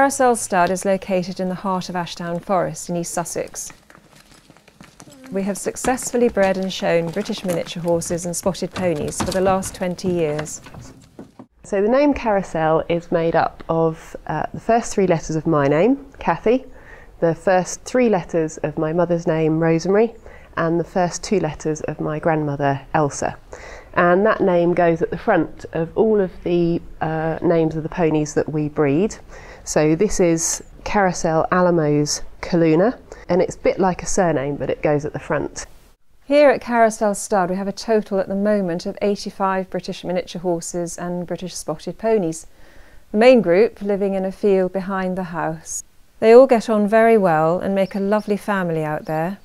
Karosel stud is located in the heart of Ashdown Forest in East Sussex. We have successfully bred and shown British miniature horses and spotted ponies for the last 20 years. So the name Karosel is made up of the first 3 letters of my name, Kathy, the first 3 letters of my mother's name, Rosemary, and the first 2 letters of my grandmother, Elsa. And that name goes at the front of all of the names of the ponies that we breed. So this is Karosel Alamos Kaluna, and it's a bit like a surname, but it goes at the front. Here at Karosel Stud we have a total at the moment of 85 British miniature horses and British spotted ponies. The main group living in a field behind the house. They all get on very well and make a lovely family out there.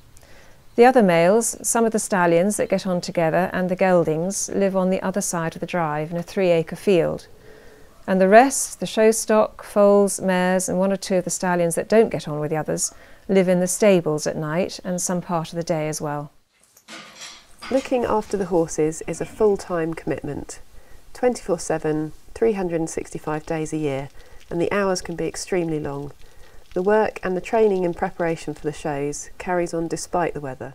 The other males, some of the stallions that get on together and the geldings, live on the other side of the drive in a 3-acre field. And the rest, the show stock, foals, mares and 1 or 2 of the stallions that don't get on with the others, live in the stables at night and some part of the day as well. Looking after the horses is a full-time commitment, 24/7, 365 days a year, and the hours can be extremely long. The work and the training and preparation for the shows carries on despite the weather.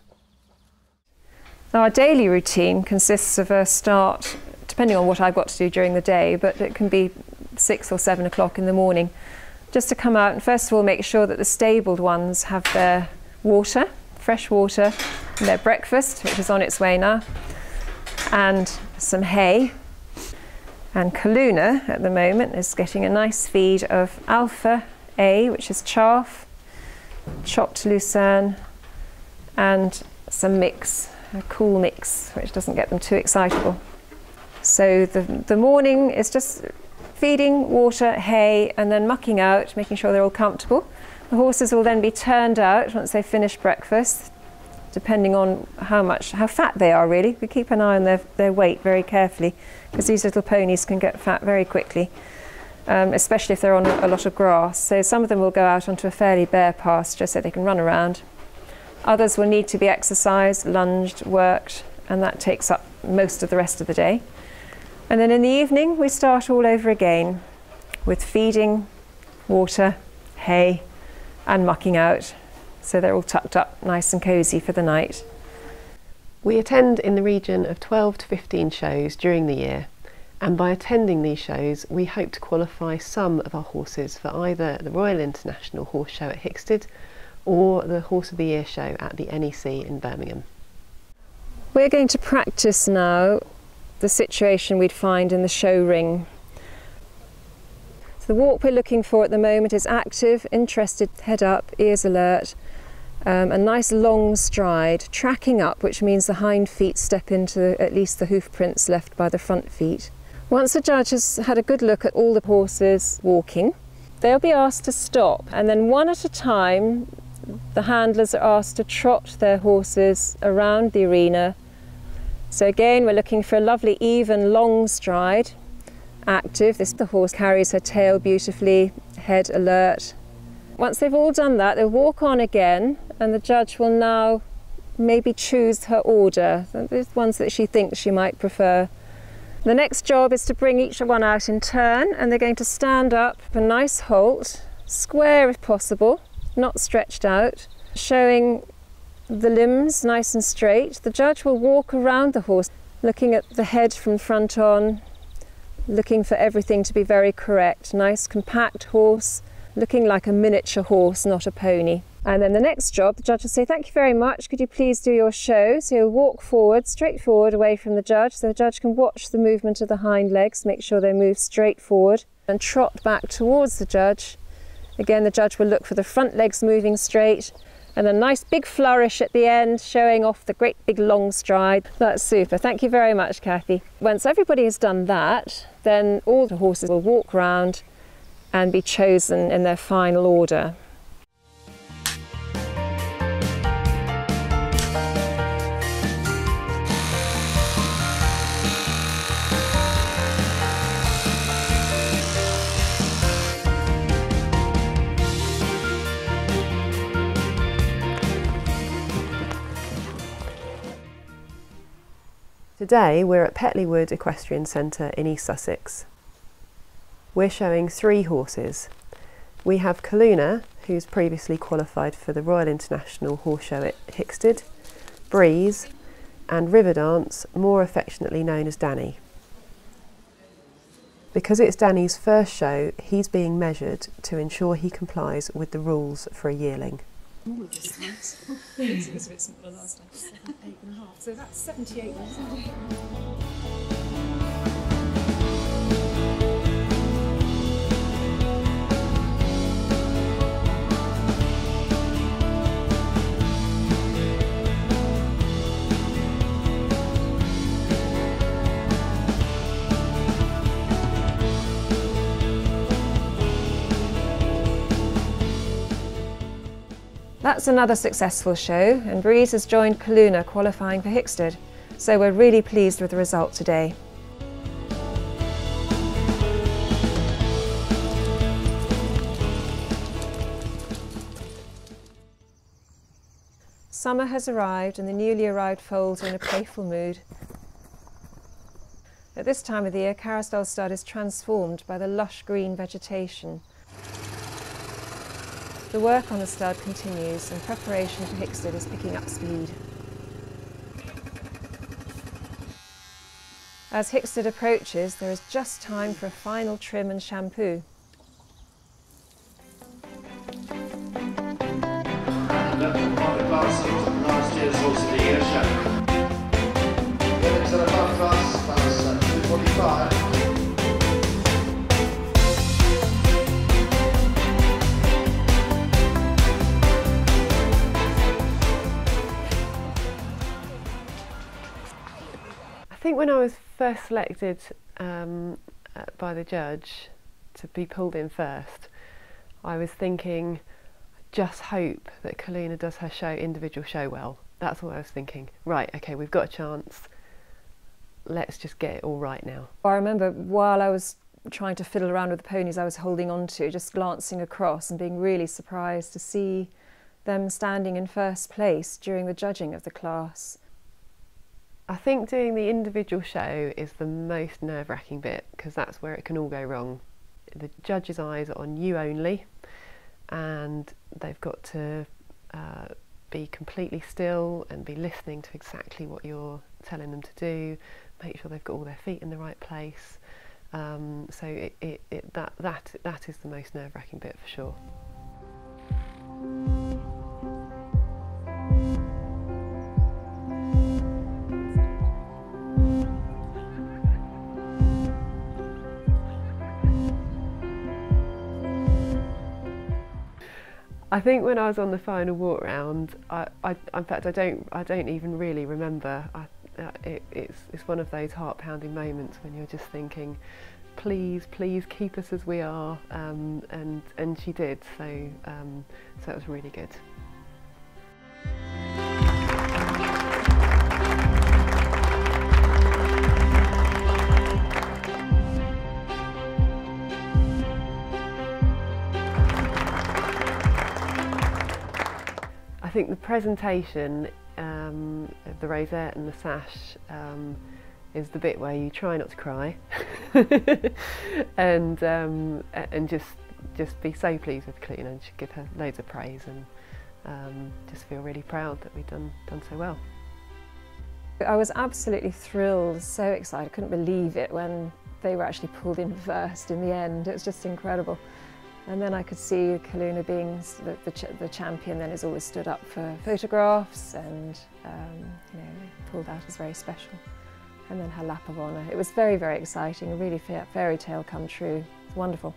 Our daily routine consists of a start, depending on what I've got to do during the day, but it can be 6 or 7 o'clock in the morning, just to come out and first of all make sure that the stabled ones have their water, fresh water, and their breakfast, which is on its way now, and some hay. And Kaluna at the moment is getting a nice feed of Alpha A, which is chaff, chopped lucerne, and some mix, a cool mix, which doesn't get them too excitable. So the morning is just feeding, water, hay, and then mucking out, making sure they're all comfortable. The horses will then be turned out once they've finished breakfast, depending on how fat they are really. We keep an eye on their weight very carefully, because these little ponies can get fat very quickly, especially if they're on a lot of grass. So some of them will go out onto a fairly bare pasture so they can run around. Others will need to be exercised, lunged, worked, and that takes up most of the rest of the day. And then in the evening we start all over again with feeding, water, hay, and mucking out, so they're all tucked up nice and cosy for the night. We attend in the region of 12 to 15 shows during the year, and by attending these shows we hope to qualify some of our horses for either the Royal International Horse Show at Hicksted or the Horse of the Year show at the NEC in Birmingham. We're going to practice now the situation we'd find in the show ring. The walk we're looking for at the moment is active, interested, head up, ears alert, a nice long stride, tracking up, which means the hind feet step into at least the hoof prints left by the front feet. Once the judge has had a good look at all the horses walking, they'll be asked to stop, and then one at a time the handlers are asked to trot their horses around the arena. So again we're looking for a lovely even long stride. Active. The horse carries her tail beautifully, head alert. Once they've all done that, they'll walk on again, and the judge will now maybe choose her order, the ones that she thinks she might prefer. The next job is to bring each one out in turn, and they're going to stand up, a nice halt, square if possible, not stretched out, showing the limbs nice and straight. The judge will walk around the horse, looking at the head from front on, looking for everything to be very correct. Nice compact horse, looking like a miniature horse, not a pony. And then the next job, the judge will say, "Thank you very much, could you please do your show?" So he'll walk forward, straight forward away from the judge, so the judge can watch the movement of the hind legs, make sure they move straight forward, and trot back towards the judge. Again, the judge will look for the front legs moving straight, and a nice big flourish at the end, showing off the great big long stride. That's super. Thank you very much, Kathy. Once everybody has done that, then all the horses will walk round and be chosen in their final order. Today we're at Petley Wood Equestrian Centre in East Sussex. We're showing 3 horses. We have Kaluna, who's previously qualified for the Royal International Horse Show at Hickstead, Breeze, and Riverdance, more affectionately known as Danny. Because it's Danny's first show, he's being measured to ensure he complies with the rules for a yearling. All of this nice. It was a bit simpler last time. 8.5. So that's 78. That's another successful show, and Breeze has joined Kaluna qualifying for Hickstead, so we're really pleased with the result today. Summer has arrived and the newly arrived foals are in a playful mood. At this time of the year, Karosel stud is transformed by the lush green vegetation. The work on the stud continues and preparation for Hickstead is picking up speed. As Hickstead approaches, there is just time for a final trim and shampoo. Last year's Horse of the Year show. It's an above class, that's 245. I think when I was first selected by the judge to be pulled in first, I was thinking, just hope that Kaluna does her individual show well. That's what I was thinking. Right, okay, we've got a chance. Let's just get it all right now. I remember while I was trying to fiddle around with the ponies I was holding on to, just glancing across and being really surprised to see them standing in first place during the judging of the class. I think doing the individual show is the most nerve-wracking bit, because that's where it can all go wrong. The judge's eyes are on you only, and they've got to be completely still and be listening to exactly what you're telling them to do, make sure they've got all their feet in the right place. So that is the most nerve-wracking bit for sure. I think when I was on the final walk round, in fact I don't even really remember. It's one of those heart-pounding moments when you're just thinking, please keep us as we are, and she did. So so it was really good. I think the presentation of the rosette and the sash is the bit where you try not to cry and just be so pleased with Kaluna, and give her loads of praise, and just feel really proud that we've done so well. I was absolutely thrilled, so excited, I couldn't believe it when they were actually pulled in first in the end. It was just incredible. And then I could see Kaluna being the champion, then has always stood up for photographs, and you know, pulled out as very special. And then her lap of honour. It was very, very exciting, a really fairy tale come true. It's wonderful.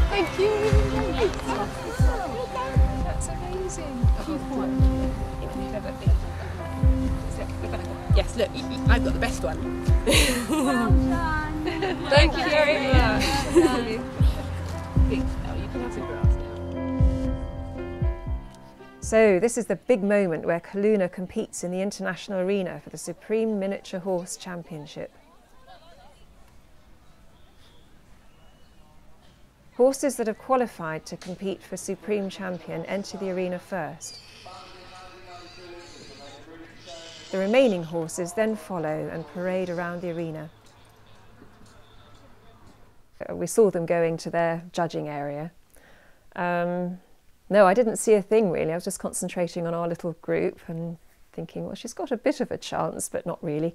Thank you. That's amazing. Yes, look, I've got the best one. Well done. Thank you very much. You can have some grass now. So this is the big moment where Kaluna competes in the international arena for the Supreme Miniature Horse Championship. Horses that have qualified to compete for Supreme Champion enter the arena first. The remaining horses then follow and parade around the arena. we saw them going to their judging area. No, I didn't see a thing really. I was just concentrating on our little group and thinking, well, she's got a bit of a chance, but not really.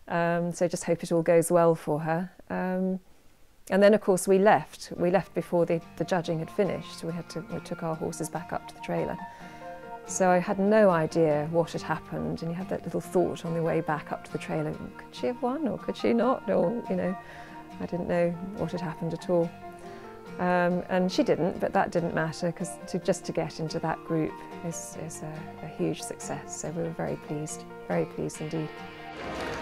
So just hope it all goes well for her. And then, of course, we left. We left before the judging had finished. We took our horses back up to the trailer. So I had no idea what had happened, and you had that little thought on the way back up to the trailer, could she have won or could she not? Or, you know, I didn't know what had happened at all. And she didn't, but that didn't matter, because just to get into that group is a huge success. So we were very pleased indeed.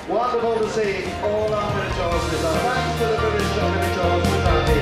Wonderful to see all our minotaurs. Thanks to the British minotaurs.